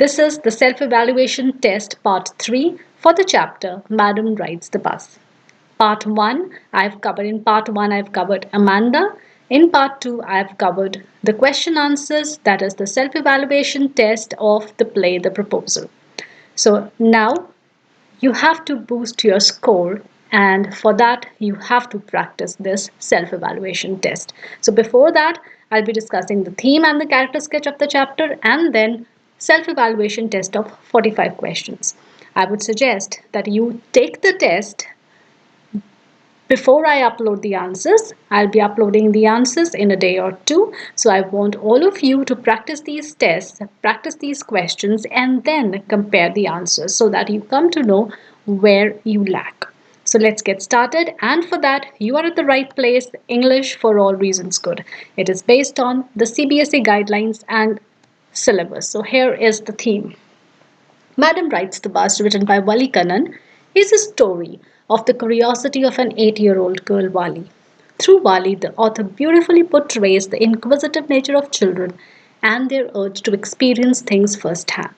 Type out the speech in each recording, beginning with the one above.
This is the self-evaluation test part 3 for the chapter Madam Rides the Bus. In part 1 I've covered Amanda. In part 2 I've covered the question answers, that is the self-evaluation test of the play The Proposal. So now you have to boost your score, and for that you have to practice this self-evaluation test. So before that, I'll be discussing the theme and the character sketch of the chapter, and then self-evaluation test of 45 questions. I would suggest that you take the test before I upload the answers. I'll be uploading the answers in a day or two. So I want all of you to practice these tests, practice these questions, and then compare the answers so that you come to know where you lack. So let's get started. And for that, you are at the right place. English for all reasons good. It is based on the CBSE guidelines and syllabus. So here is the theme. Madam Rides the Bus, written by Vali, is a story of the curiosity of an 8-year-old girl, Vali. Through Vali, the author beautifully portrays the inquisitive nature of children and their urge to experience things firsthand.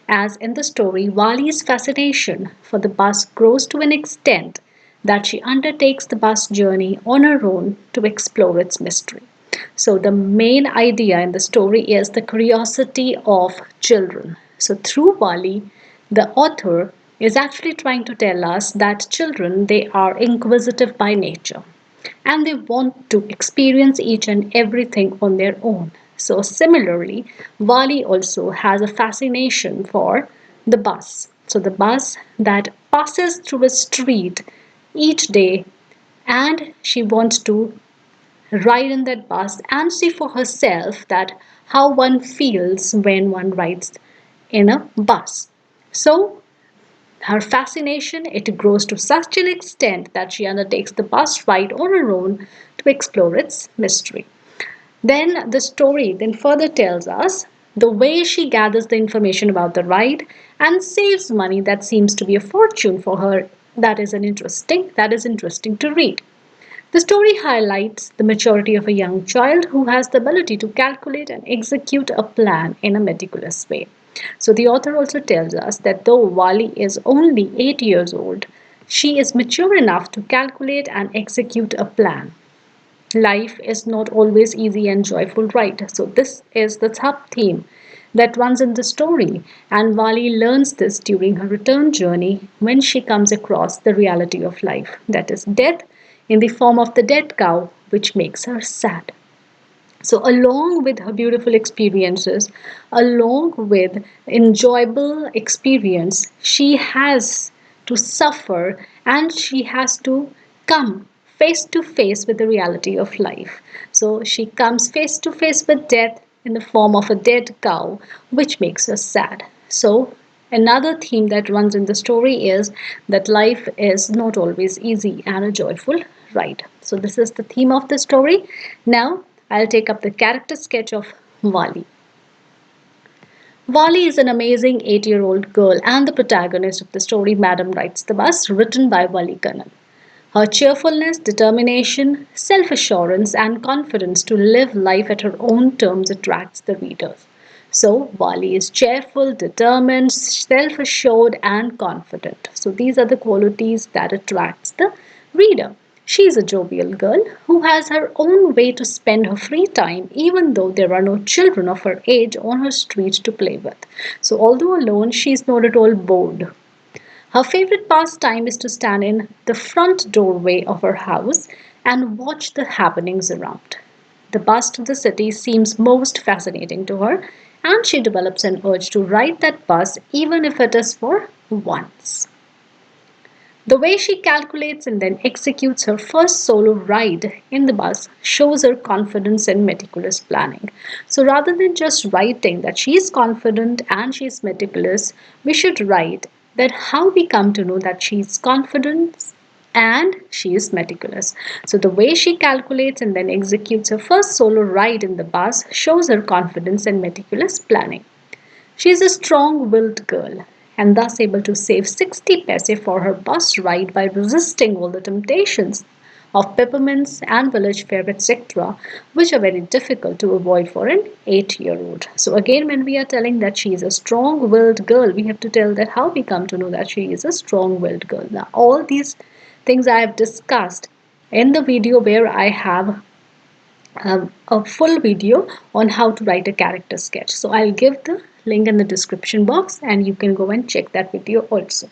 As in the story, Vali's fascination for the bus grows to an extent that she undertakes the bus journey on her own to explore its mystery. So, the main idea in the story is the curiosity of children. So, through Vali, the author is actually trying to tell us that children, they are inquisitive by nature and they want to experience each and everything on their own. So, similarly, Vali also has a fascination for the bus. So, the bus that passes through a street each day, and she wants to ride in that bus and see for herself that how one feels when one rides in a bus. So, her fascination, it grows to such an extent that she undertakes the bus ride on her own to explore its mystery. Then the story then further tells us the way she gathers the information about the ride and saves money that seems to be a fortune for her. That is interesting to read. The story highlights the maturity of a young child who has the ability to calculate and execute a plan in a meticulous way. So, the author also tells us that though Wali is only 8 years old, she is mature enough to calculate and execute a plan. Life is not always easy and joyful, right? So, this is the sub theme that runs in the story, and Wali learns this during her return journey when she comes across the reality of life, that is, death in the form of the dead cow, which makes her sad. So, along with her beautiful experiences, along with enjoyable experience, she has to suffer and she has to come face to face with the reality of life. So, she comes face to face with death in the form of a dead cow, which makes her sad. So, another theme that runs in the story is that life is not always easy and a joyful ride. So, this is the theme of the story. Now, I'll take up the character sketch of Vali. Vali is an amazing 8-year-old girl and the protagonist of the story Madam Rides the Bus, written by Vali. Her cheerfulness, determination, self assurance, and confidence to live life at her own terms attracts the readers. So, Vali is cheerful, determined, self assured, and confident. So, these are the qualities that attracts the reader. She is a jovial girl who has her own way to spend her free time, even though there are no children of her age on her street to play with. So, although alone, she is not at all bored. Her favorite pastime is to stand in the front doorway of her house and watch the happenings around. The bus of the city seems most fascinating to her, and she develops an urge to ride that bus even if it is for once. The way she calculates and then executes her first solo ride in the bus shows her confidence and meticulous planning. So rather than just writing that she is confident and she is meticulous, we should write that how we come to know that she is confident and she is meticulous. So the way she calculates and then executes her first solo ride in the bus shows her confidence and meticulous planning. She is a strong-willed girl and thus able to save 60 paise for her bus ride by resisting all the temptations of peppermints and village fare, etc., which are very difficult to avoid for an 8-year-old. So again, when we are telling that she is a strong-willed girl, we have to tell that how we come to know that she is a strong-willed girl. Now, all these things I have discussed in the video where I have a full video on how to write a character sketch. So I'll give the link in the description box and you can go and check that video also.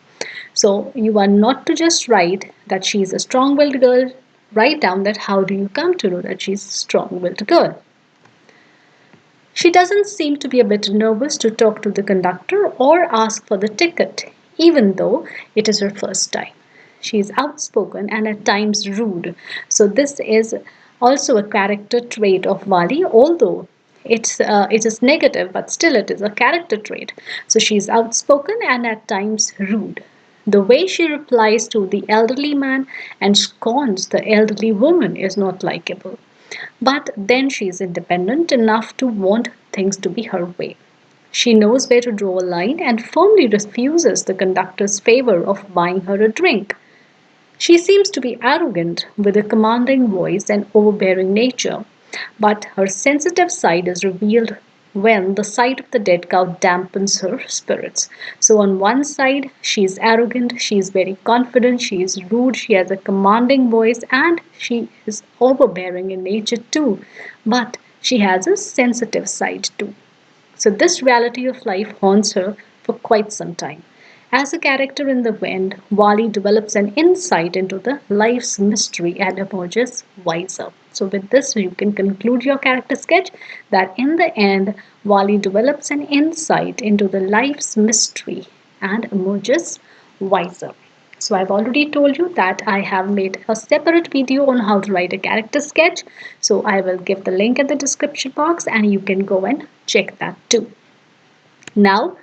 So you are not to just write that she is a strong-willed girl. Write down that how do you come to know that she's a strong-willed girl. She doesn't seem to be a bit nervous to talk to the conductor or ask for the ticket, even though it is her first time. She is outspoken and at times rude. So this is also a character trait of Vali, although it is negative, but still it is a character trait. So she is outspoken and at times rude. The way she replies to the elderly man and scorns the elderly woman is not likable. But then she is independent enough to want things to be her way. She knows where to draw a line and firmly refuses the conductor's favor of buying her a drink. She seems to be arrogant with a commanding voice and overbearing nature, but her sensitive side is revealed when the sight of the dead cow dampens her spirits. So, on one side, she is arrogant, she is very confident, she is rude, she has a commanding voice, and she is overbearing in nature too. But she has a sensitive side too. So, this reality of life haunts her for quite some time. As a character in the end, Wally develops an insight into the life's mystery and emerges wiser. So, with this, you can conclude your character sketch that in the end, Wally develops an insight into the life's mystery and emerges wiser. So, I've already told you that I have made a separate video on how to write a character sketch. So, I will give the link in the description box and you can go and check that too. Now,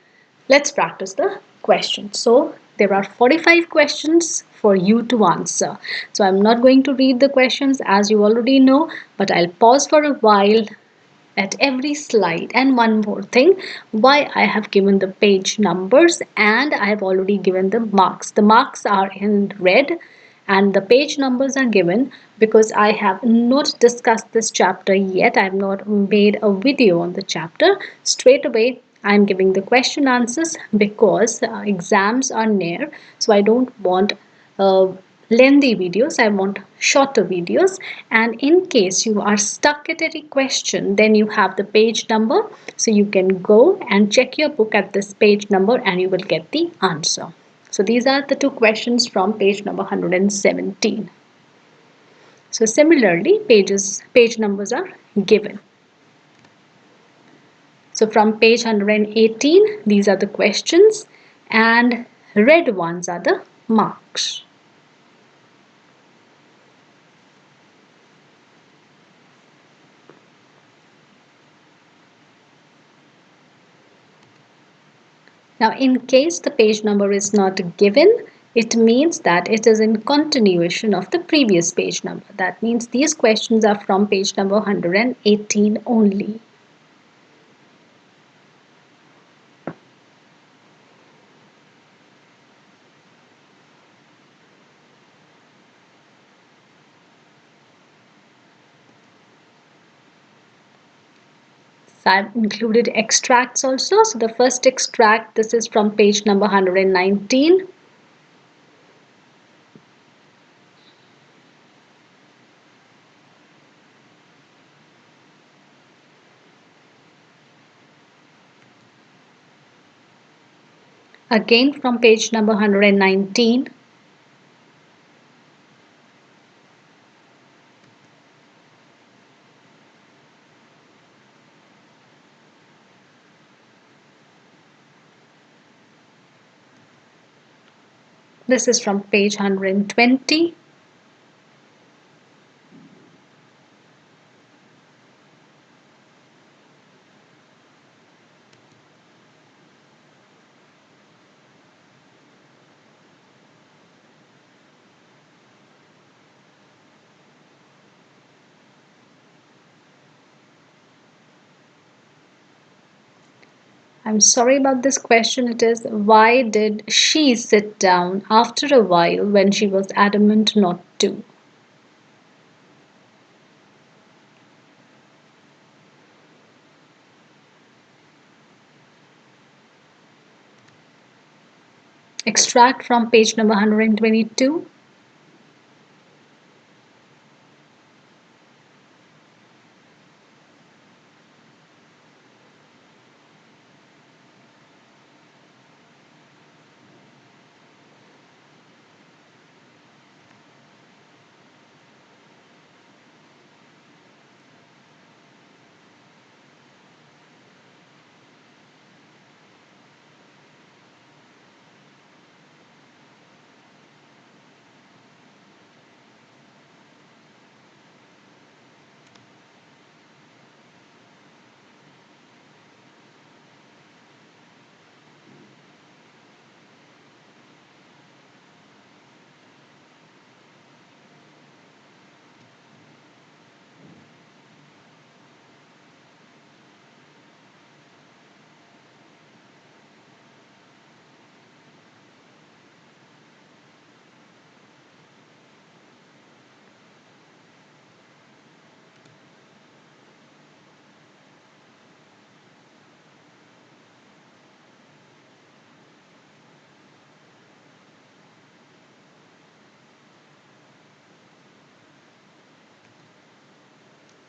let's practice the questions. So, there are 45 questions for you to answer. So, I'm not going to read the questions as you already know, but I'll pause for a while at every slide. And one more thing, why I have given the page numbers and I have already given the marks. The marks are in red and the page numbers are given because I have not discussed this chapter yet. I have not made a video on the chapter. Straight away, I am giving the question answers because exams are near. So I don't want lengthy videos, I want shorter videos. And in case you are stuck at any question, then you have the page number. So you can go and check your book at this page number and you will get the answer. So these are the two questions from page number 117. So similarly, page numbers are given. So from page 118, these are the questions and red ones are the marks. Now, in case the page number is not given, it means that it is in continuation of the previous page number. That means these questions are from page number 118 only. So I've included extracts also. So the first extract, this is from page number 119. Again from page number 119. This is from page 120. I'm sorry about this question. It is, why did she sit down after a while when she was adamant not to? Extract from page number 122.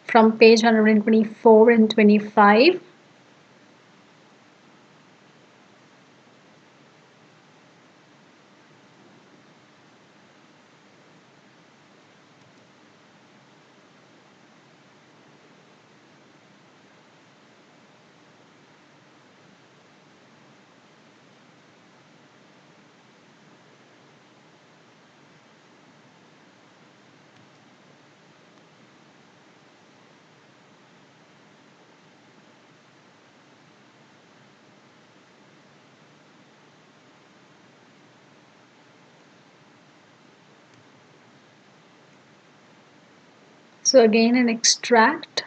From page 124 and 25. So again an extract.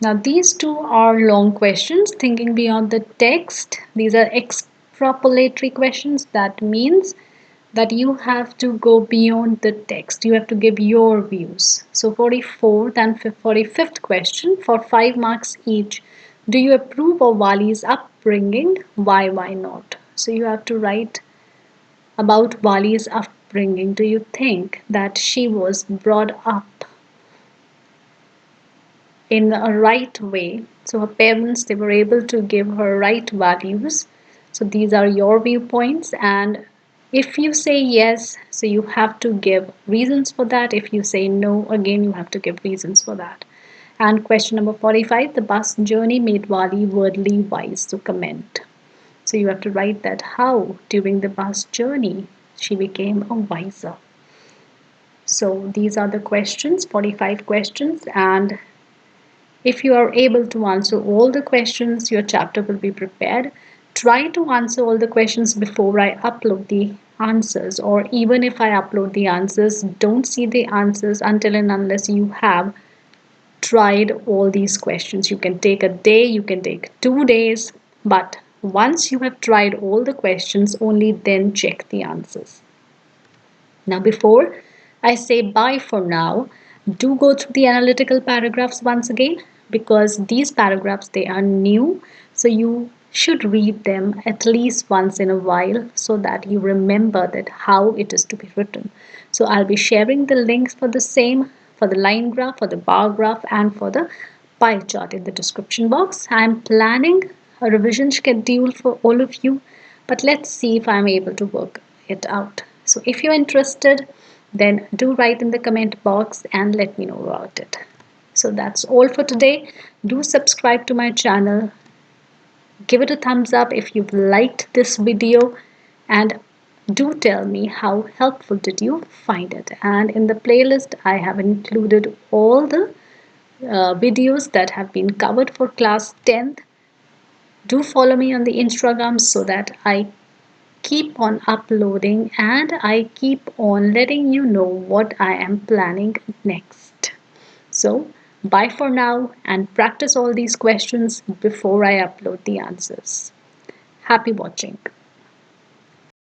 Now these two are long questions, thinking beyond the text. These are extrapolatory questions. That means that you have to go beyond the text. You have to give your views. So 44th and 45th question for 5 marks each. Do you approve of Vali's upbringing? Why not? So you have to write about Vali's upbringing. Do you think that she was brought up in a right way? So her parents, they were able to give her right values. So these are your viewpoints, and if you say yes, so you have to give reasons for that. If you say no, again you have to give reasons for that. And question number 45, the bus journey made Vali worldly wise. So comment. So you have to write that how during the bus journey she became a wiser. So these are the questions, 45 questions, and if you are able to answer all the questions, your chapter will be prepared. Try to answer all the questions before I upload the answers, or even if I upload the answers, don't see the answers until and unless you have tried all these questions. You can take a day, you can take 2 days, but once you have tried all the questions, only then check the answers. Now, before I say bye for now, do go through the analytical paragraphs once again, because these paragraphs, they are new, so you should read them at least once in a while so that you remember that how it is to be written. So I'll be sharing the links for the same, for the line graph, for the bar graph, and for the pie chart in the description box. I'm planning a revision schedule for all of you, but let's see if I'm able to work it out. So if you're interested, then do write in the comment box and let me know about it. So that's all for today. Do subscribe to my channel. Give it a thumbs up if you've liked this video, and do tell me how helpful did you find it. And in the playlist, I have included all the videos that have been covered for class 10th. Do follow me on the Instagram so that I keep on uploading and I keep on letting you know what I am planning next. So, bye for now and practice all these questions before I upload the answers. Happy watching.